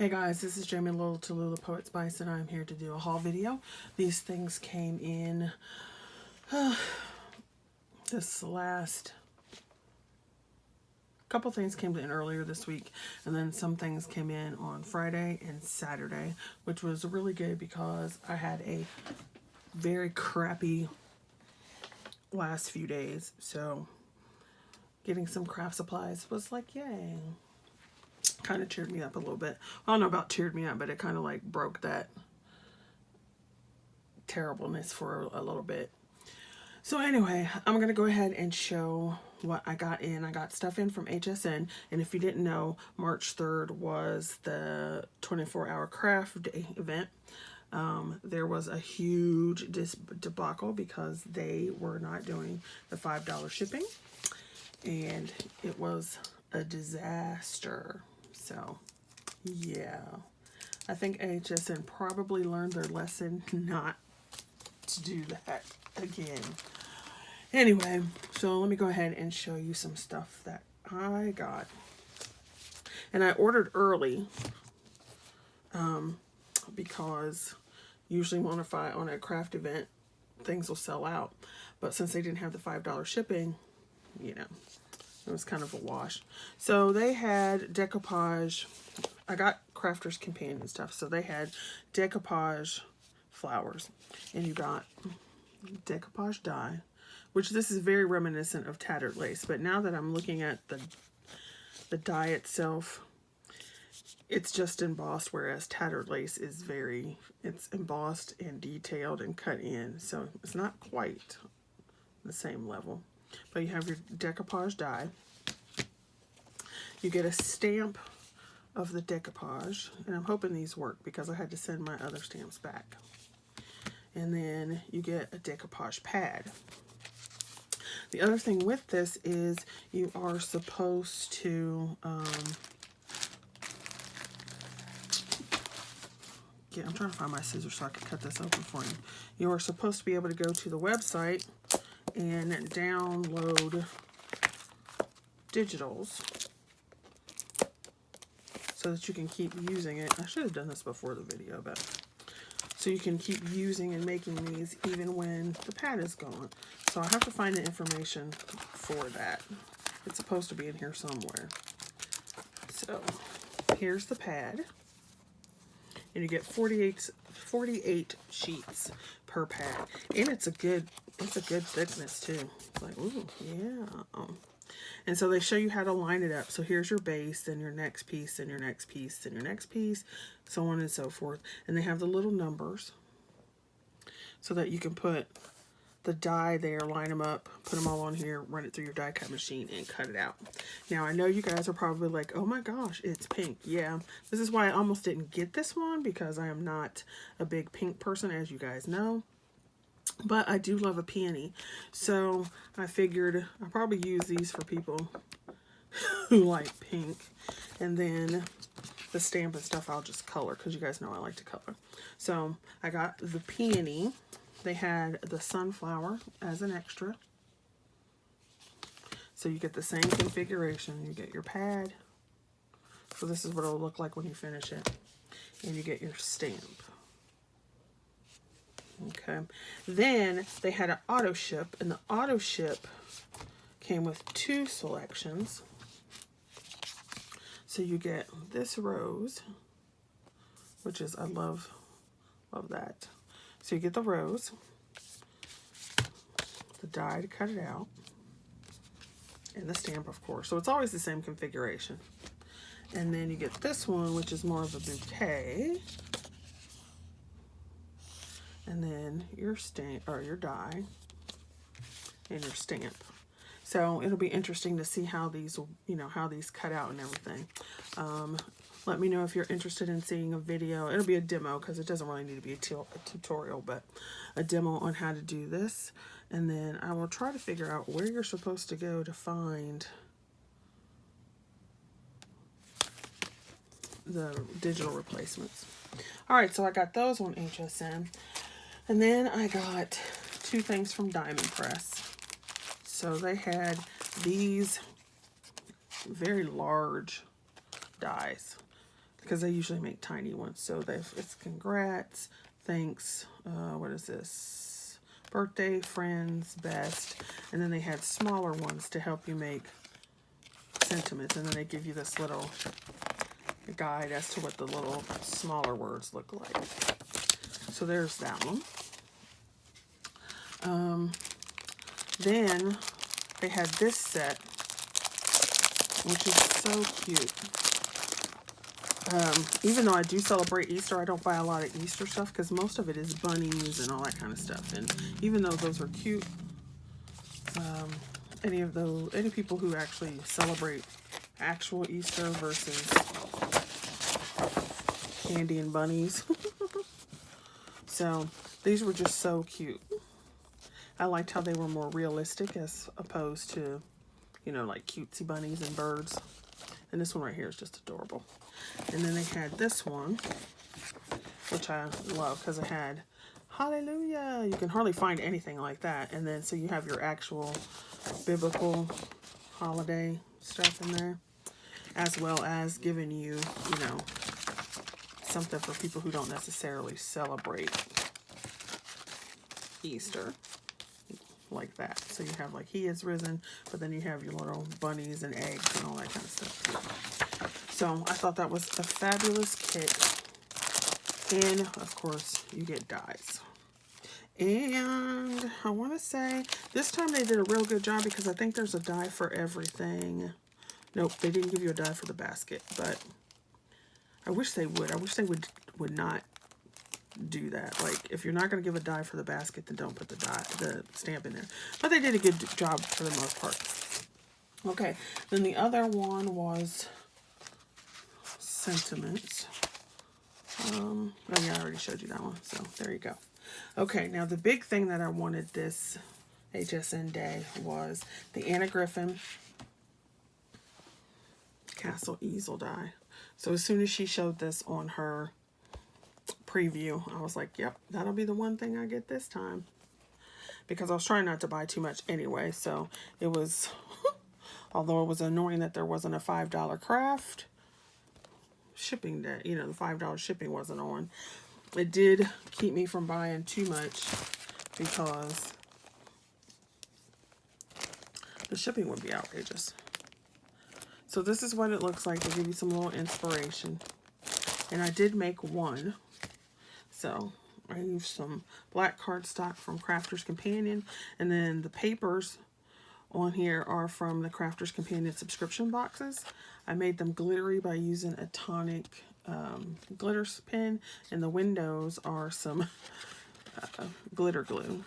Hey guys, this is Jamie Little Tallulah Poet Spice, and I'm here to do a haul video. These things came in this last couple things came in earlier this week, and then some things came in on Friday and Saturday, which was really good because I had a very crappy last few days. So getting some craft supplies was like, yay. Kind of cheered me up a little bit. I don't know about cheered me up, but it kind of like broke that terribleness for a little bit. So anyway, I'm going to go ahead and show what I got in. I got stuff in from HSN, and if you didn't know, March 3rd was the 24-hour craft day event. There was a huge debacle because they were not doing the $5 shipping, and it was a disaster. So, yeah, I think HSN probably learned their lesson not to do that again. Anyway, so let me go ahead and show you some stuff that I got. And I ordered early because usually on a craft event, things will sell out. But since they didn't have the $5 shipping, you know, it was kind of a wash. So they had decoupage. I got Crafter's Companion stuff. So they had decoupage flowers. And you got decoupage dye, which this is very reminiscent of tattered lace. But now that I'm looking at the dye itself, it's just embossed, whereas tattered lace is it's embossed and detailed and cut in. So it's not quite the same level. But you have your decoupage dye. You get a stamp of the decoupage, and I'm hoping these work because I had to send my other stamps back. And then you get a decoupage pad. The other thing with this is you are supposed to I'm trying to find my scissors so I can cut this open for you. You are supposed to be able to go to the website and download digitals so that you can keep using it. I should have done this before the video, but so you can keep using and making these even when the pad is gone. So I have to find the information for that. It's supposed to be in here somewhere. So here's the pad. And you get 48 sheets per pad. And it's a good thickness too. It's like, ooh, yeah. And so they show you how to line it up. So here's your base, then your next piece, then your next piece, then your next piece, so on and so forth. And they have the little numbers so that you can put the die there, line them up, put them all on here, run it through your die cut machine, and cut it out. Now, I know you guys are probably like, oh my gosh, it's pink. Yeah, this is why I almost didn't get this one, because I am not a big pink person, as you guys know. But I do love a peony. So I figured I'll probably use these for people who like pink. And then the stamp and stuff I'll just color, because you guys know I like to color. So I got the peony. They had the sunflower as an extra. So you get the same configuration. You get your pad. So this is what it'll look like when you finish it. And you get your stamp. Okay. Then they had an auto ship, and the auto ship came with 2 selections. So you get this rose, which is, I love that. So you get the rose, the die to cut it out, and the stamp, of course. So it's always the same configuration. And then you get this one, which is more of a bouquet. And then your stamp, or your die, and your stamp. So it'll be interesting to see how these, how these cut out and everything. Let me know if you're interested in seeing a video. It'll be a demo, because it doesn't really need to be a tutorial, but a demo on how to do this. And then I will try to figure out where you're supposed to go to find the digital replacements. All right, so I got those on HSN. And then I got 2 things from Diamond Press. So they had these very large dies. because they usually make tiny ones. So it's congrats, thanks, what is this? Birthday, friends, best. And then they had smaller ones to help you make sentiments. And then they give you this little guide as to what the little smaller words look like. So there's that one. Then they had this set, which is so cute. Even though I do celebrate Easter, I don't buy a lot of Easter stuff because most of it is bunnies and all that kind of stuff. And even though those are cute, any people who actually celebrate actual Easter versus candy and bunnies. So these were just so cute. I liked how they were more realistic as opposed to, you know, like cutesy bunnies and birds. And this one right here is just adorable. And then they had this one, which I love because it had hallelujah. You can hardly find anything like that. And then so you have your actual biblical holiday stuff in there, as well as giving you, you know, something for people who don't necessarily celebrate Easter. Like that. So you have like he is risen, but then you have your little bunnies and eggs and all that kind of stuff too. So I thought that was a fabulous kit. And of course you get dies. And I want to say this time they did a real good job because I think there's a die for everything. Nope, they didn't give you a die for the basket, but I wish they would. I wish they would not do that. Like, if you're not going to give a die for the basket, then don't put the stamp in there. But they did a good job for the most part. Okay, then the other one was sentiments. Oh yeah, I already showed you that one, so there you go. Okay, now the big thing that I wanted this HSN day was the Anna Griffin Castle Easel die. So as soon as she showed this on her preview, I was like, yep, that'll be the one thing I get this time, because I was trying not to buy too much anyway. So it was although it was annoying that there wasn't a $5 craft shipping day, you know, the $5 shipping wasn't on, it did keep me from buying too much because the shipping would be outrageous. So this is what it looks like to give you some little inspiration. And I did make one. So I used some black cardstock from Crafter's Companion, and then the papers on here are from the Crafter's Companion subscription boxes. I made them glittery by using a tonic glitter pen, and the windows are some glitter glue.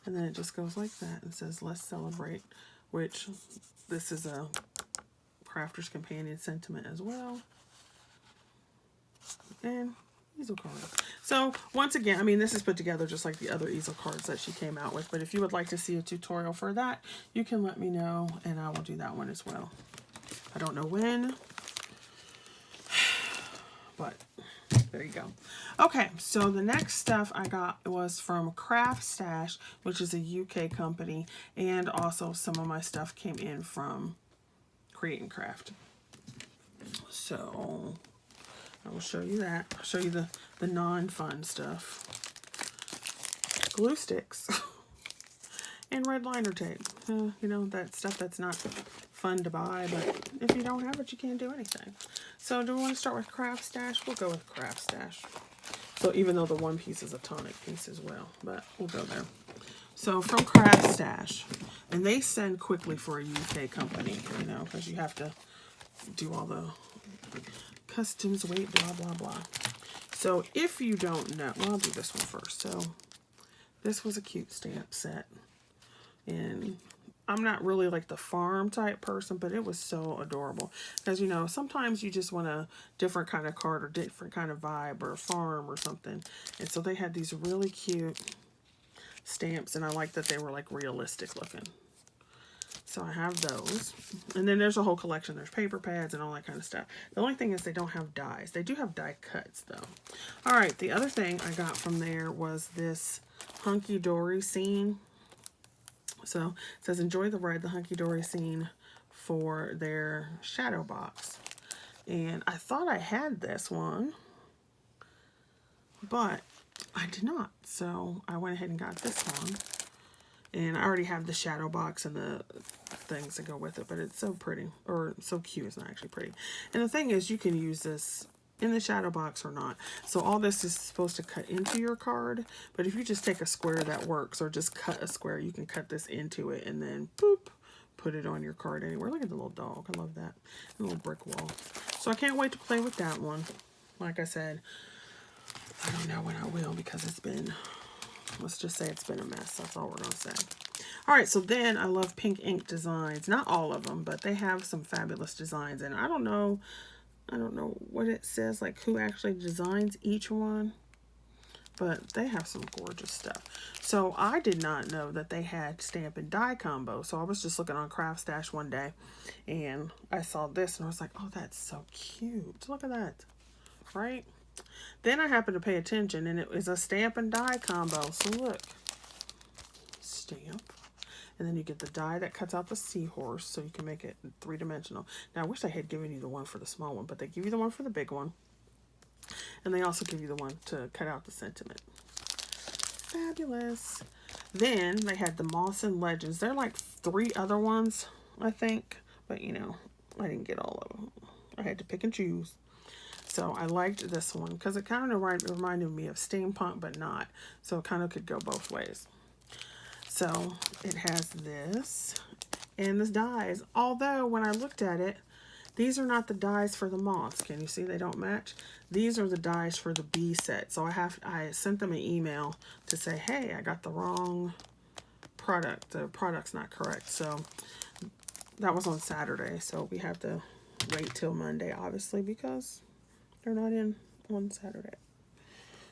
And then it just goes like that and says, let's celebrate, which this is a Crafter's Companion sentiment as well. And easel card. So once again, I mean, this is put together just like the other easel cards that she came out with, but if you would like to see a tutorial for that, you can let me know and I will do that one as well. I don't know when, but there you go. Okay, so the next stuff I got was from Craft Stash, which is a UK company, and also some of my stuff came in from Create and Craft. So I will show you that. I'll show you the non-fun stuff. Glue sticks and red liner tape. You know, that stuff that's not fun to buy, but if you don't have it, you can't do anything. So do we want to start with Craft Stash? We'll go with Craft Stash. So even though the one piece is a tonic piece as well, but we'll go there. So from Craft Stash, and they send quickly for a UK company, you know, because you have to do all the customs, weight, blah, blah, blah. So if you don't know, well, I'll do this one first. So this was a cute stamp set. And I'm not really like the farm type person, but it was so adorable. Because, you know, sometimes you just want a different kind of card or different kind of vibe or farm or something. And so they had these really cute stamps, and I like that they were like realistic looking. So I have those. And then there's a whole collection. There's paper pads and all that kind of stuff. The only thing is they don't have dies. They do have die cuts though. All right, the other thing I got from there was this Hunky Dory scene. So it says, enjoy the ride, the Hunky Dory scene for their shadow box. And I thought I had this one, but I did not. So I went ahead and got this one. And I already have the shadow box and the things that go with it, but it's so pretty, or so cute. It's not actually pretty. And the thing is, you can use this in the shadow box or not. So all this is supposed to cut into your card, but if you just take a square that works, or just cut a square, you can cut this into it and then boop, put it on your card anywhere. Look at the little dog. I love that. A little brick wall. So I can't wait to play with that one. Like I said, I don't know when I will, because it's been, let's just say it's been a mess. That's all we're going to say. All right, so then I love Pink Ink Designs. Not all of them, but they have some fabulous designs. And I don't know what it says, like who actually designs each one, but they have some gorgeous stuff. So I did not know that they had stamp and die combo. So I was just looking on Craft Stash one day, and I saw this, and I was like, oh, that's so cute. Look at that, right? Then I happened to pay attention, and it was a stamp and die combo. So look, stamp, and then you get the die that cuts out the seahorse, so you can make it 3-dimensional. Now I wish I had given you the one for the small one, but they give you the one for the big one, and they also give you the one to cut out the sentiment. Fabulous. Then they had the Moss and Legends. They're like 3 other ones, I think, but you know, I didn't get all of them. I had to pick and choose. So I liked this one because it kind of reminded me of steampunk, but not. So it kind of could go both ways. So it has this and this dies. Although when I looked at it, these are not the dies for the moths. Can you see they don't match? These are the dies for the bee set. So I sent them an email to say, hey, I got the wrong product. The product's not correct. So that was on Saturday. So we have to wait till Monday, obviously, because they're not in on Saturday.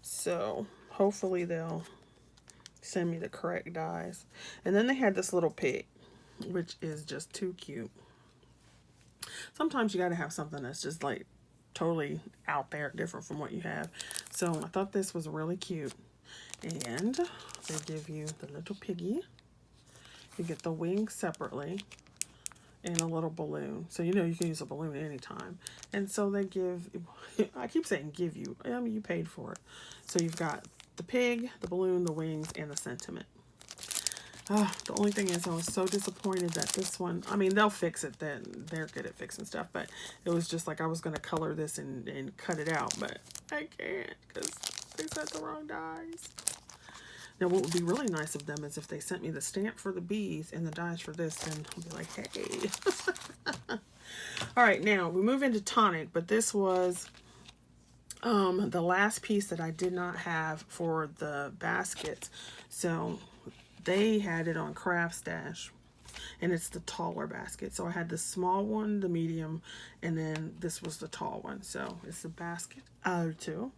So hopefully they'll send me the correct dies. And then they had this little pig, which is just too cute. Sometimes you got to have something that's just like totally out there, different from what you have. So I thought this was really cute. And they give you the little piggy. You get the wings separately and a little balloon. So you know you can use a balloon anytime. And so they give, I keep saying give you, I mean you paid for it. So you've got the pig, the balloon, the wings, and the sentiment. The only thing is I was so disappointed that this one, I mean they'll fix it, then they're good at fixing stuff, but it was just like I was going to color this and cut it out, but I can't because they set the wrong dies. Now, what would be really nice of them is if they sent me the stamp for the bees and the dies for this, then I'll be like, hey. All right, now we move into Tonic, but this was the last piece that I did not have for the baskets. So they had it on Craft Stash, and it's the taller basket. So I had the small one, the medium, and then this was the tall one. So it's the basket Alto.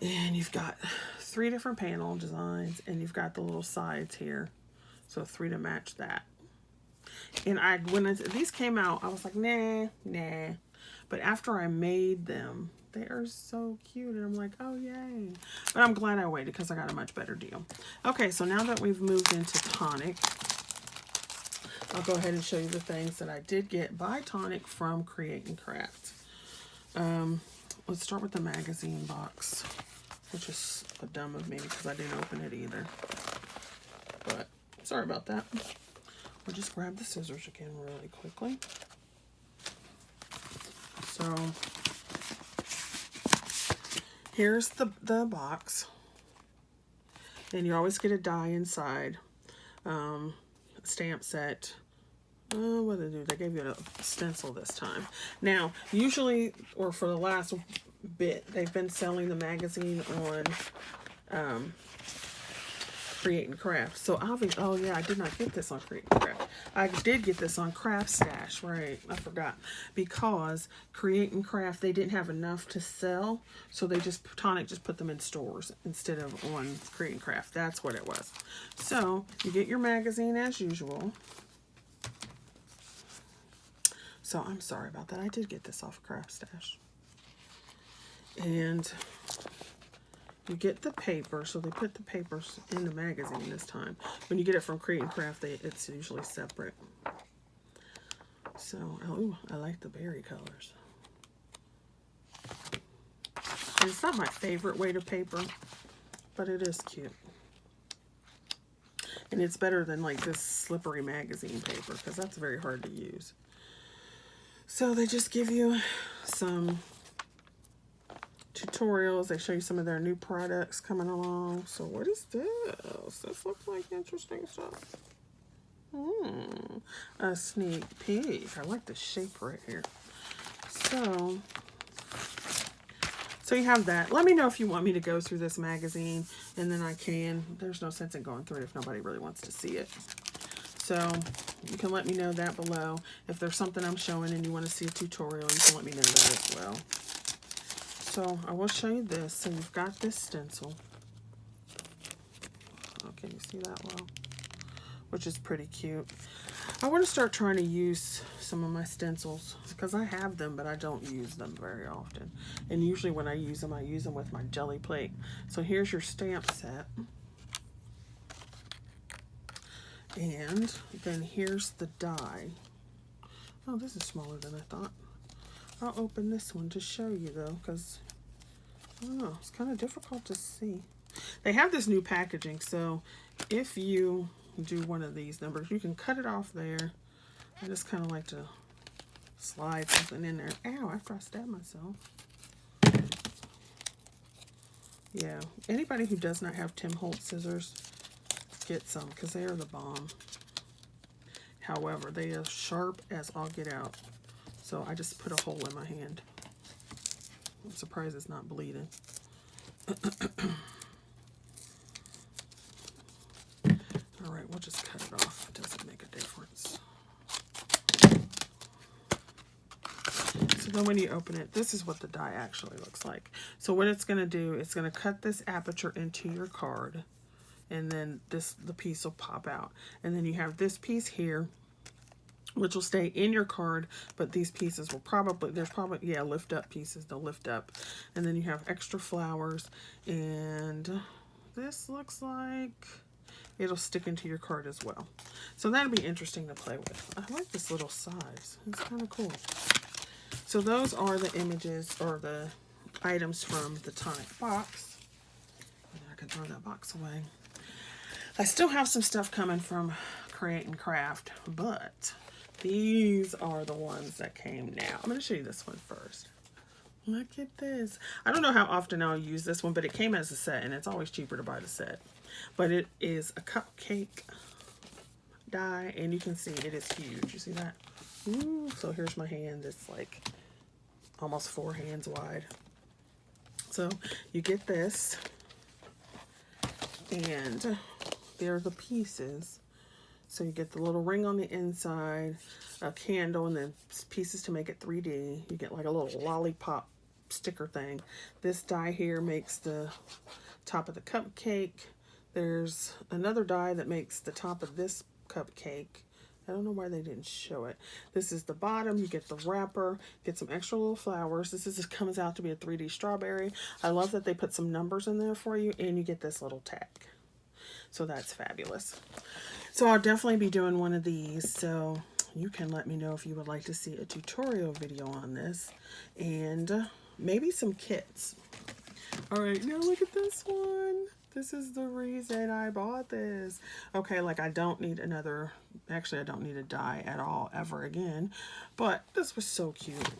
And you've got 3 different panel designs, and you've got the little sides here. So 3 to match that. And when these came out, I was like, nah. But after I made them, they are so cute. And I'm like, oh, yay. But I'm glad I waited because I got a much better deal. Okay, so now that we've moved into Tonic, I'll go ahead and show you the things that I did get by Tonic from Create and Craft. Let's start with the magazine box, which is dumb of me because I didn't open it either. But sorry about that. We'll just grab the scissors again really quickly. So here's the box. And you always get a die inside. Stamp set. What did they do? They gave you a stencil this time. Now, usually, or for the last bit, they've been selling the magazine on Create and Craft. So obviously, oh yeah, I did not get this on Create and Craft. I did get this on Craft Stash, right? I forgot. Because Create and Craft, they didn't have enough to sell, so Tonic just put them in stores instead of on Create and Craft. That's what it was. So you get your magazine as usual. So I'm sorry about that. I did get this off Craft Stash. And you get the paper. So they put the papers in the magazine this time. When you get it from Create and Craft, it's usually separate. So, oh, I like the berry colors. And it's not my favorite weight of paper, but it is cute. And it's better than like this slippery magazine paper, because that's very hard to use. So they just give you some tutorials. They show you some of their new products coming along. So what is this? This looks like interesting stuff. A sneak peek. I like the shape right here. So you have that. Let me know if you want me to go through this magazine, and then I can. There's no sense in going through it if nobody really wants to see it. So you can let me know that below. If there's something I'm showing and you want to see a tutorial, you can let me know that as well. So I will show you this. So you've got this stencil. Oh, can you see that well? Which is pretty cute. I want to start trying to use some of my stencils because I have them, but I don't use them very often. And usually when I use them with my jelly plate. So here's your stamp set. And then here's the die. Oh, this is smaller than I thought. I'll open this one to show you though, because I don't know, it's kind of difficult to see. They have this new packaging, so if you do one of these numbers, you can cut it off there. I just kind of like to slide something in there. Ow, after I stab myself. Yeah, anybody who does not have Tim Holtz scissors, get some, because they are the bomb. However, they are sharp as all get out. So I just put a hole in my hand. I'm surprised it's not bleeding. Alright, we'll just cut it off. It doesn't make a difference. So then when you open it, this is what the die actually looks like. So what it's going to do, it's going to cut this aperture into your card. And then the piece will pop out. And then you have this piece here, which will stay in your card, but these pieces will yeah, lift up pieces. They'll lift up. And then you have extra flowers. And this looks like it'll stick into your card as well. So that'll be interesting to play with. I like this little size. It's kind of cool. So those are the images or the items from the Tonic box. And I can throw that box away. I still have some stuff coming from Create and Craft, but these are the ones that came now. I'm going to show you this one first. Look at this. I don't know how often I'll use this one, but it came as a set, and it's always cheaper to buy the set. But it is a cupcake die, and you can see it is huge. You see that? Ooh, so here's my hand. It's like almost 4 hands wide. So you get this, and there are the pieces. So you get the little ring on the inside, a candle, and then pieces to make it 3D. You get like a little lollipop sticker thing. This die here makes the top of the cupcake. There's another die that makes the top of this cupcake. I don't know why they didn't show it. This is the bottom. You get the wrapper, get some extra little flowers. This comes out to be a 3D strawberry. I love that they put some numbers in there for you, and you get this little tag. So that's fabulous. So I'll definitely be doing one of these. So you can let me know if you would like to see a tutorial video on this, and maybe some kits. All right, now look at this one. This is the reason I bought this. Okay, like I don't need another, actually I don't need a die at all ever again, but this was so cute.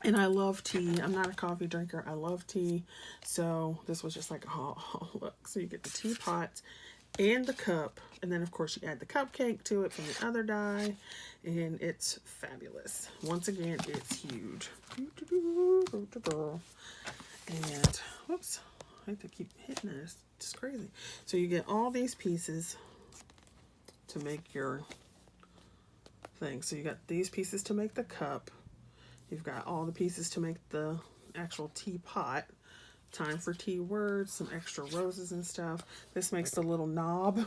And I love tea. I'm not a coffee drinker. I love tea. So this was just like, oh, look. So you get the teapot and the cup. And then, of course, you add the cupcake to it from the other die. And it's fabulous. Once again, it's huge. And, whoops. I have to keep hitting it. It's just crazy. So you get all these pieces to make your thing. So you got these pieces to make the cup. You've got all the pieces to make the actual teapot. Time for tea words, some extra roses and stuff. This makes the little knob.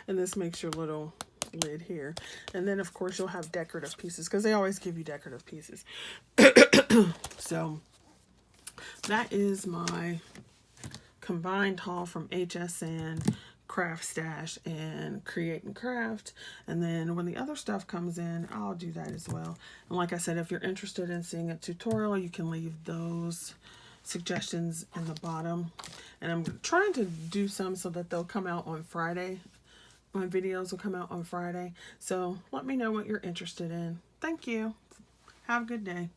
And this makes your little lid here. And then, of course, you'll have decorative pieces because they always give you decorative pieces. So that is my combined haul from HSN, Craft Stash and Create and Craft. And then when the other stuff comes in, I'll do that as well. And like I said, if you're interested in seeing a tutorial, you can leave those suggestions in the bottom. And I'm trying to do some so that they'll come out on Friday. My videos will come out on Friday. So let me know what you're interested in. Thank you. Have a good day.